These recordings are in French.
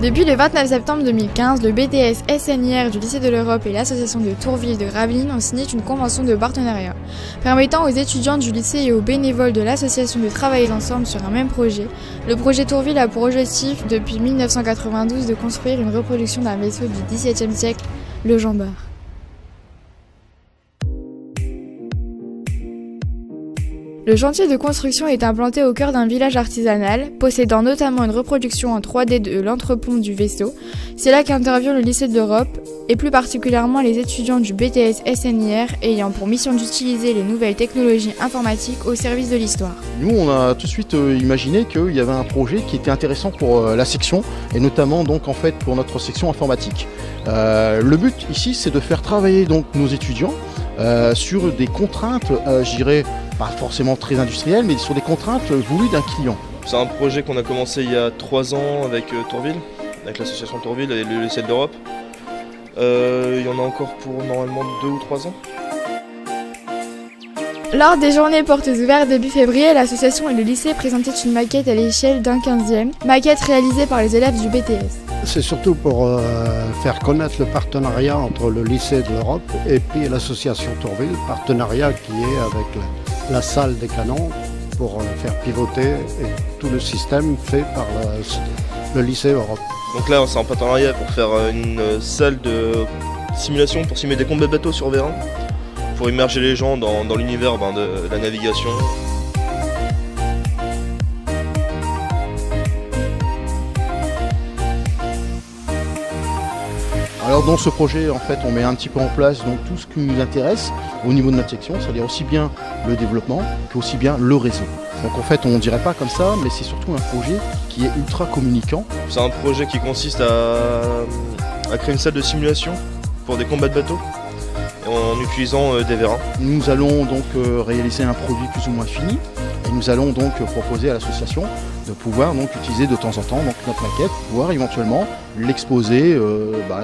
Depuis le 29 septembre 2015, le BTS SNIR du lycée de l'Europe et l'association de Tourville de Gravelines ont signé une convention de partenariat, permettant aux étudiants du lycée et aux bénévoles de l'association de travailler ensemble sur un même projet. Le projet Tourville a pour objectif, depuis 1992, de construire une reproduction d'un vaisseau du XVIIe siècle, le Jean Bart. Le chantier de construction est implanté au cœur d'un village artisanal, possédant notamment une reproduction en 3D de l'entrepont du vaisseau. C'est là qu'intervient le lycée de l'Europe, et plus particulièrement les étudiants du BTS SNIR, ayant pour mission d'utiliser les nouvelles technologies informatiques au service de l'histoire. Nous, on a tout de suite imaginé qu'il y avait un projet qui était intéressant pour la section, et notamment donc en fait pour notre section informatique. Le but ici, c'est de faire travailler donc nos étudiants sur des contraintes, je dirais, pas forcément très industrielles, mais sur des contraintes voulues d'un client. C'est un projet qu'on a commencé il y a 3 ans avec Tourville, avec l'association Tourville et le lycée de l'Europe. Il y en a encore pour normalement 2 ou 3 ans. Lors des journées portes ouvertes début février, l'association et le lycée présentaient une maquette à l'échelle d'un 15e, maquette réalisée par les élèves du BTS. C'est surtout pour faire connaître le partenariat entre le lycée de l'Europe et puis l'association Tourville, partenariat qui est avec la salle des canons pour faire pivoter et tout le système fait par le lycée Europe. Donc là, c'est en partenariat pour faire une salle de simulation pour simuler des combats de bateaux sur vérin, pour immerger les gens dans l'univers de la navigation. Alors dans ce projet, en fait, on met un petit peu en place donc, tout ce qui nous intéresse au niveau de notre section, c'est-à-dire aussi bien le développement qu'aussi bien le réseau. Donc en fait, on ne dirait pas comme ça, mais c'est surtout un projet qui est ultra communicant. C'est un projet qui consiste à créer une salle de simulation pour des combats de bateaux en utilisant des vérins. Nous allons donc réaliser un produit plus ou moins fini et nous allons donc proposer à l'association de pouvoir donc utiliser de temps en temps donc, notre maquette, pouvoir éventuellement l'exposer.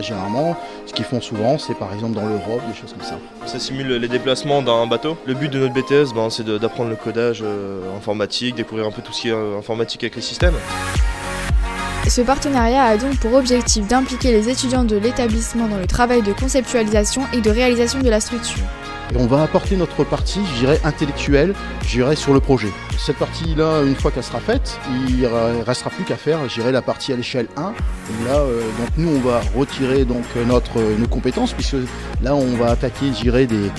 Généralement, ce qu'ils font souvent, c'est par exemple dans l'Europe, des choses comme ça. Ça simule les déplacements d'un bateau. Le but de notre BTS, c'est d'apprendre le codage informatique, découvrir un peu tout ce qui est informatique avec les systèmes. Ce partenariat a donc pour objectif d'impliquer les étudiants de l'établissement dans le travail de conceptualisation et de réalisation de la structure. Et on va apporter notre partie, je dirais, intellectuelle, je dirais, sur le projet. Cette partie-là, une fois qu'elle sera faite, il ne restera plus qu'à faire, je dirais, la partie à l'échelle 1. Et là, donc nous, on va retirer donc, nos compétences, puisque là, on va attaquer, je dirais, des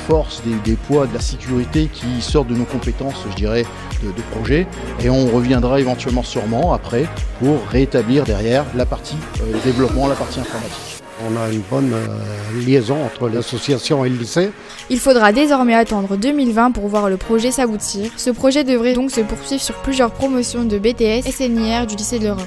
forces, des poids, de la sécurité qui sortent de nos compétences, je dirais, de projet. Et on reviendra éventuellement sûrement après pour rétablir derrière la partie développement, la partie informatique. On a une bonne liaison entre l'association et le lycée. Il faudra désormais attendre 2020 pour voir le projet s'aboutir. Ce projet devrait donc se poursuivre sur plusieurs promotions de BTS SNIR du lycée de l'Europe.